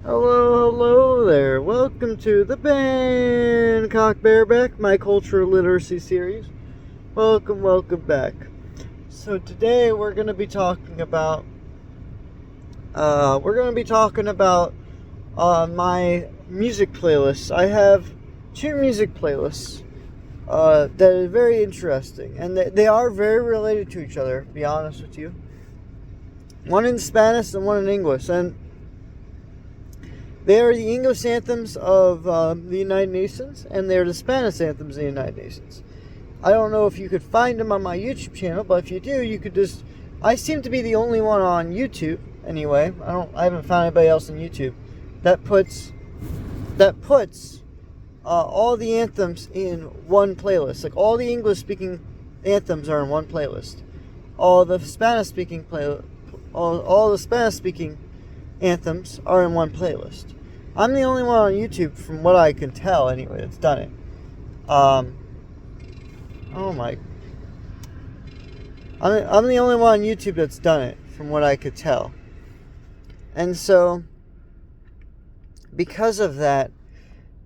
Hello there. Welcome to the Bangkok Bareback, my cultural literacy series. Welcome back. So today we're going to be talking about my music playlists. I have two music playlists that are very interesting, and they are very related to each other, to be honest with you. One in Spanish and one in English, and they are the English anthems of the United Nations, and they're the Spanish anthems of the United Nations. I don't know if you could find them on my YouTube channel, but if you do, you could just... I seem to be the only one on YouTube, anyway. I haven't found anybody else on YouTube that puts all the anthems in one playlist. Like, all the English-speaking anthems are in one playlist. All the Spanish-speaking all the Spanish-speaking anthems are in one playlist. I'm the only one on YouTube, from what I can tell anyway, that's done it. I'm the only one on YouTube that's done it, from what I could tell. And so, because of that,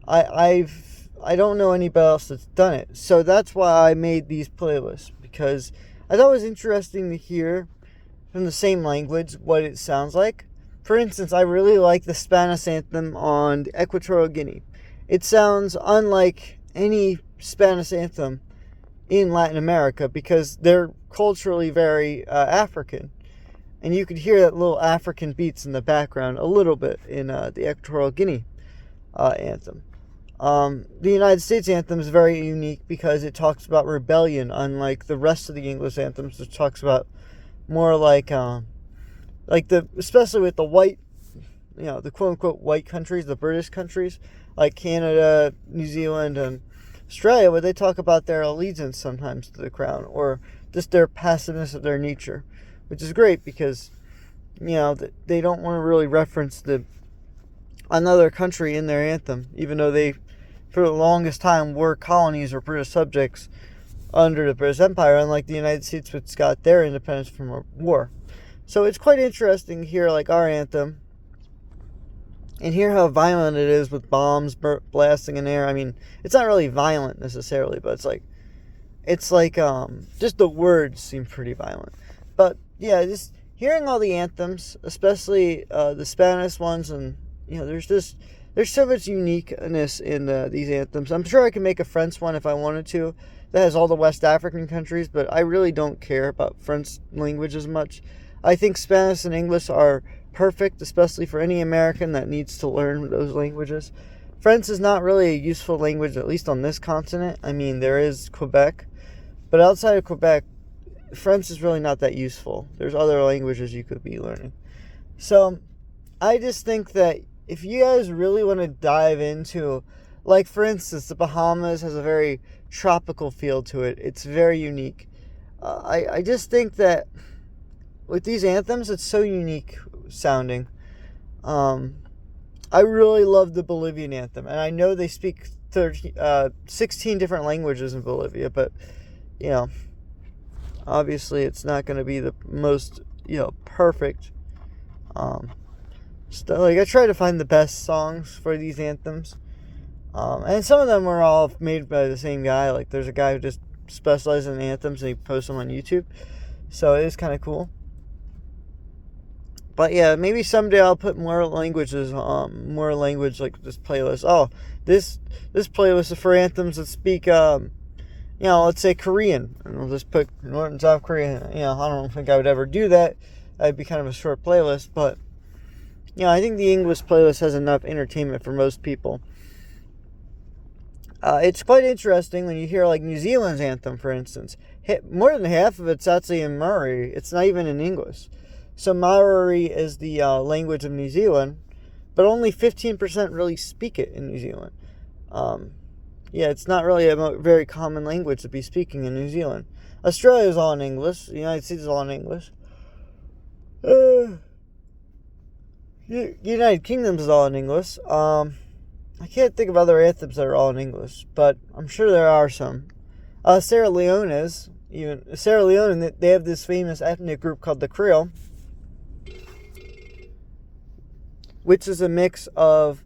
I don't know anybody else that's done it. So that's why I made these playlists, because I thought it was interesting to hear from the same language what it sounds like. For instance, I really like the Spanish anthem on Equatorial Guinea. It sounds unlike any Spanish anthem in Latin America because they're culturally very African. And you could hear that little African beats in the background a little bit in the Equatorial Guinea anthem. The United States anthem is very unique because it talks about rebellion, unlike the rest of the English anthems, which talks about more especially with the white, the quote-unquote white countries, the British countries, like Canada, New Zealand, and Australia, where they talk about their allegiance sometimes to the crown, or just their passiveness of their nature, which is great because, they don't want to really reference another country in their anthem, even though they, for the longest time, were colonies or British subjects under the British Empire, unlike the United States, which got their independence from a war. So it's quite interesting to hear, like, our anthem and hear how violent it is with bombs blasting in air. I mean, it's not really violent necessarily, but it's like just the words seem pretty violent. But yeah, just hearing all the anthems, especially the Spanish ones, and there's so much uniqueness in these anthems. I'm sure I can make a French one if I wanted to that has all the West African countries, but I really don't care about French language as much. I think Spanish and English are perfect, especially for any American that needs to learn those languages. French is not really a useful language, at least on this continent. I mean, there is Quebec, but outside of Quebec, French is really not that useful. There's other languages you could be learning. So, I just think that if you guys really want to dive into, like, for instance, the Bahamas has a very tropical feel to it. It's very unique. I just think that with these anthems, it's so unique sounding. I really love the Bolivian anthem, and I know they speak 16 different languages in Bolivia, but, obviously it's not going to be the most, perfect. I try to find the best songs for these anthems. And some of them were all made by the same guy. Like, there's a guy who just specializes in anthems, and he posts them on YouTube. So it is kind of cool. But yeah, maybe someday I'll put more language like this playlist. Oh, this playlist is for anthems that speak, let's say Korean. And I'll just put North and South Korea. I don't think I would ever do that. That'd be kind of a short playlist. But, I think the English playlist has enough entertainment for most people. It's quite interesting when you hear, like, New Zealand's anthem, for instance. More than half of it's actually in Maori. It's not even in English. So Maori is the language of New Zealand, but only 15% really speak it in New Zealand. It's not really a very common language to be speaking in New Zealand. Australia is all in English. The United States is all in English. United Kingdom is all in English. I can't think of other anthems that are all in English, but I'm sure there are some. Sierra Leone, they have this famous ethnic group called the Creole, which is a mix of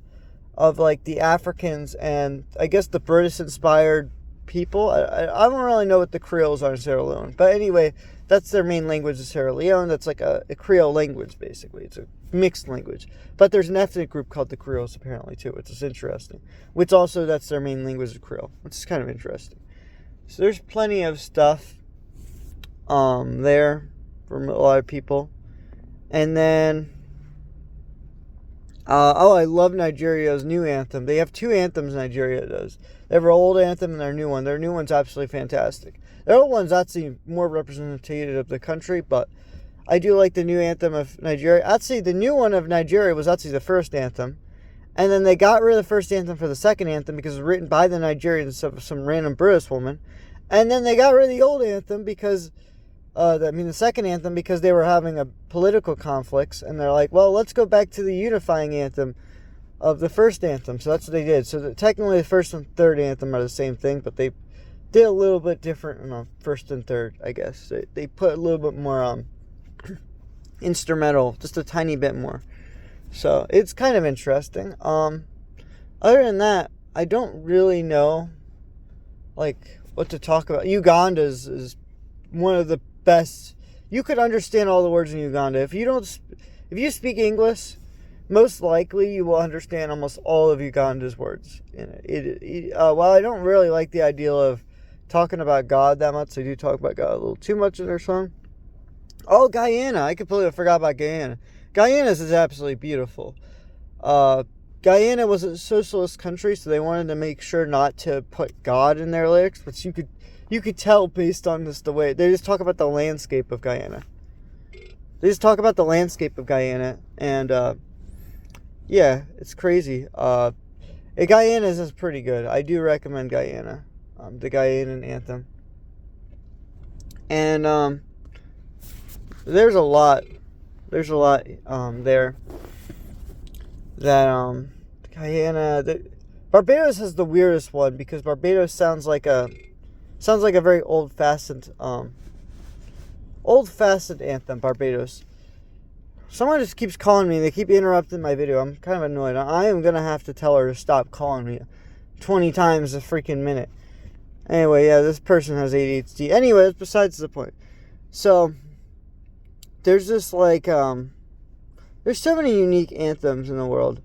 like the Africans and I guess the British inspired people. I don't really know what the Creoles are in Sierra Leone, but anyway, that's their main language in Sierra Leone. That's like a Creole language, basically. It's a mixed language, but there's an ethnic group called the Creoles apparently too, which is interesting. Which also, that's their main language of Creole, which is kind of interesting. So there's plenty of stuff there from a lot of people. And then I love Nigeria's new anthem. They have two anthems Nigeria does. They have their old anthem and their new one. Their new one's absolutely fantastic. Their old one's actually more representative of the country, but I do like the new anthem of Nigeria. Actually, the new one of Nigeria was actually the first anthem. And then they got rid of the first anthem for the second anthem because it was written by the Nigerians of some random British woman. And then they got rid of the old anthem because, the second anthem, because they were having a political conflicts. And they're like, well, let's go back to the unifying anthem of the first anthem. So that's what they did. So technically the first and third anthem are the same thing, but they did a little bit different in the first and third, I guess. They put a little bit more instrumental, just a tiny bit more. So it's kind of interesting. Other than that, I don't really know what to talk about. Uganda is one of the best. You could understand all the words in Uganda. If you speak English, most likely you will understand almost all of Uganda's words. While I don't really like the idea of talking about God that much, they do talk about God a little too much in their song. Oh, Guyana. I completely forgot about Guyana. Guyana is absolutely beautiful. Guyana was a socialist country, so they wanted to make sure not to put God in their lyrics, but you could tell based on just the way they just talk about the landscape of Guyana. And yeah, it's crazy. Guyana is pretty good. I do recommend Guyana, the Guyanan anthem. And there's a lot there that Guyana. Barbados has the weirdest one because Barbados sounds like a very old-fashioned anthem. Barbados. Someone just keeps calling me. They keep interrupting my video. I'm kind of annoyed. I am gonna have to tell her to stop calling me 20 times a freaking minute. Anyway, yeah, this person has ADHD. Anyway, that's besides the point. So there's this there's so many unique anthems in the world.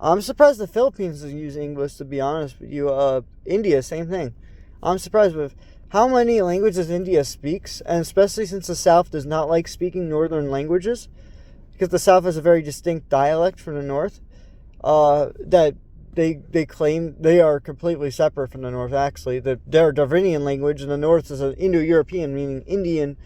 I'm surprised the Philippines doesn't use English, to be honest with you. India, same thing. I'm surprised with how many languages India speaks, and especially since the South does not like speaking northern languages, because the South has a very distinct dialect from the North, that they claim they are completely separate from the North, actually. Their Darwinian language in the North is an Indo-European, meaning Indian.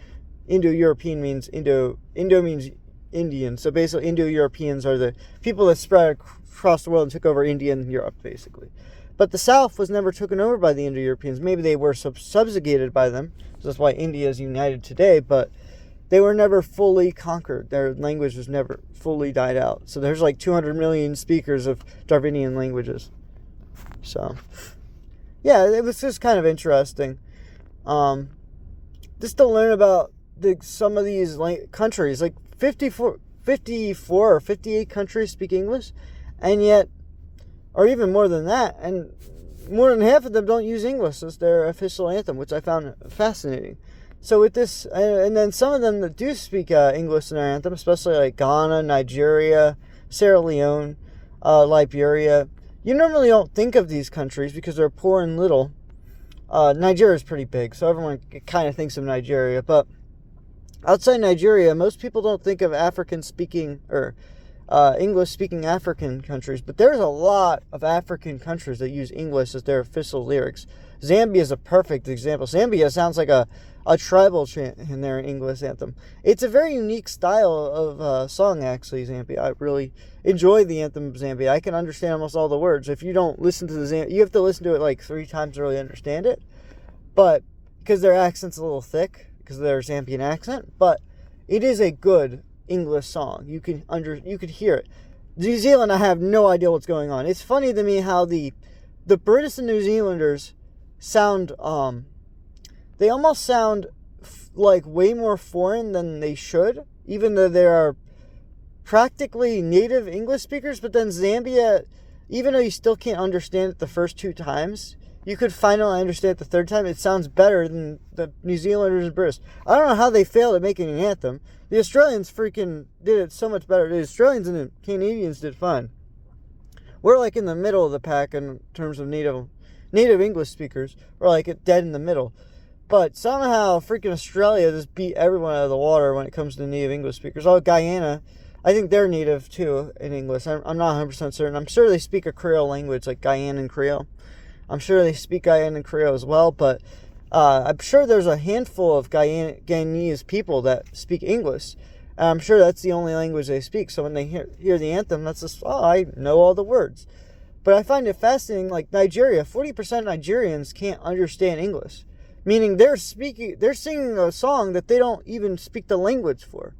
Indo-European means Indo means Indian. So basically, Indo-Europeans are the people that spread across the world and took over India and Europe, basically. But the South was never taken over by the Indo-Europeans. Maybe they were subjugated by them. So that's why India is united today. But they were never fully conquered. Their language was never fully died out. So there's 200 million speakers of Darwinian languages. So, yeah, it was just kind of interesting. Just to learn about some of these countries. 54 or 58 countries speak English. And yet, or even more than that, and more than half of them don't use English as their official anthem, which I found fascinating. So with this, and then some of them that do speak English in their anthem, especially Ghana, Nigeria, Sierra Leone, Liberia, you normally don't think of these countries because they're poor and little. Nigeria is pretty big, so everyone kind of thinks of Nigeria, but outside Nigeria, most people don't think of African-speaking or English-speaking African countries, but there's a lot of African countries that use English as their official lyrics. Zambia is a perfect example. Zambia sounds like a tribal chant in their English anthem. It's a very unique style of song, actually, Zambia. I really enjoy the anthem of Zambia. I can understand almost all the words. If you don't listen to the Zambia, you have to listen to it 3 times to really understand it. But because their accent's a little thick, because of their Zambian accent, but it is a good English song. You could hear it. New Zealand, I have no idea what's going on. It's funny to me how the British and New Zealanders sound, they almost sound way more foreign than they should, even though they are practically native English speakers, but then Zambia, even though you still can't understand it the first 2 times, you could finally understand it the third time. It sounds better than the New Zealanders and British. I don't know how they failed at making an anthem. The Australians freaking did it so much better. The Australians and the Canadians did fine. We're like in the middle of the pack in terms of native English speakers. We're like dead in the middle. But somehow freaking Australia just beat everyone out of the water when it comes to native English speakers. Oh, Guyana, I think they're native too in English. I'm not 100% certain. I'm sure they speak a Creole language like Guyanan Creole. I'm sure they speak Guyanan Creole as well, but I'm sure there's a handful of Guyanese people that speak English. And I'm sure that's the only language they speak. So when they hear the anthem, that's just, oh, I know all the words. But I find it fascinating, like Nigeria, 40% of Nigerians can't understand English. Meaning they're singing a song that they don't even speak the language for.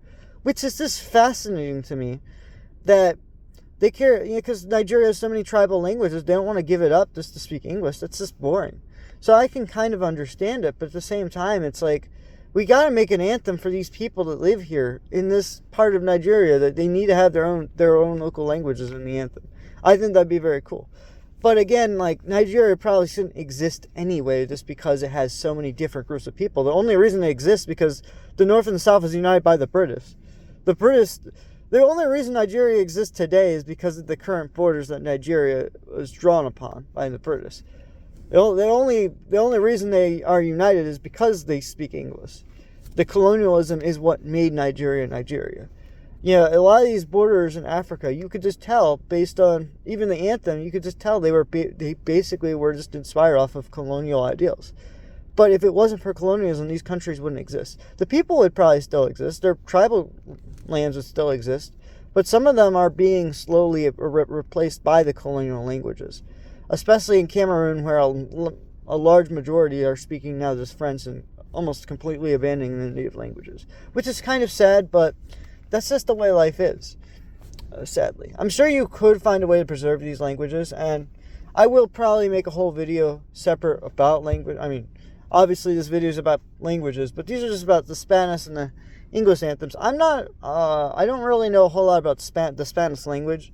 Which is just fascinating to me that they care, because Nigeria has so many tribal languages, they don't want to give it up just to speak English. That's just boring. So I can kind of understand it, but at the same time, it's like, we got to make an anthem for these people that live here in this part of Nigeria, that they need to have their own local languages in the anthem. I think that'd be very cool. But again, like, Nigeria probably shouldn't exist anyway, just because it has so many different groups of people. The only reason it exists is because the North and the South is united by the British. The only reason Nigeria exists today is because of the current borders that Nigeria was drawn upon by the British. The only reason they are united is because they speak English. The colonialism is what made Nigeria Nigeria. Yeah, a lot of these borders in Africa, you could just tell based on even the anthem. You could just tell they basically were just inspired off of colonial ideals. But if it wasn't for colonialism, these countries wouldn't exist. The people would probably still exist. Their tribal lands would still exist. But some of them are being slowly replaced by the colonial languages. Especially in Cameroon, where a large majority are speaking now just French and almost completely abandoning the native languages. Which is kind of sad, but that's just the way life is, sadly. I'm sure you could find a way to preserve these languages, and I will probably make a whole video separate about language. I mean, obviously this video is about languages, but these are just about the Spanish and the English anthems. I don't really know a whole lot about the Spanish language,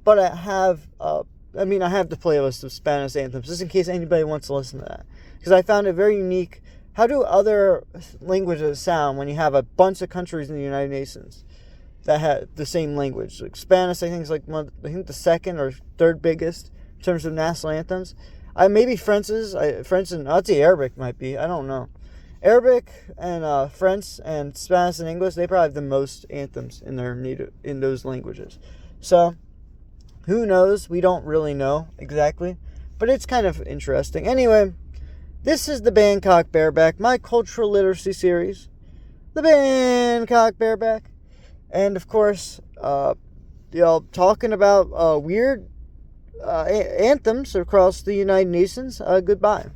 but I have the playlist of Spanish anthems, just in case anybody wants to listen to that. Because I found it very unique. How do other languages sound when you have a bunch of countries in the United Nations that have the same language? Like Spanish, I think, is the second or third biggest in terms of national anthems. Maybe French and I'd say Arabic might be. I don't know. Arabic and French and Spanish and English, they probably have the most anthems in those languages. So, who knows? We don't really know exactly, but it's kind of interesting. Anyway, this is the Bangkok Bareback, my cultural literacy series. The Bangkok Bareback. And of course, talking about weird anthems across the United Nations. Goodbye.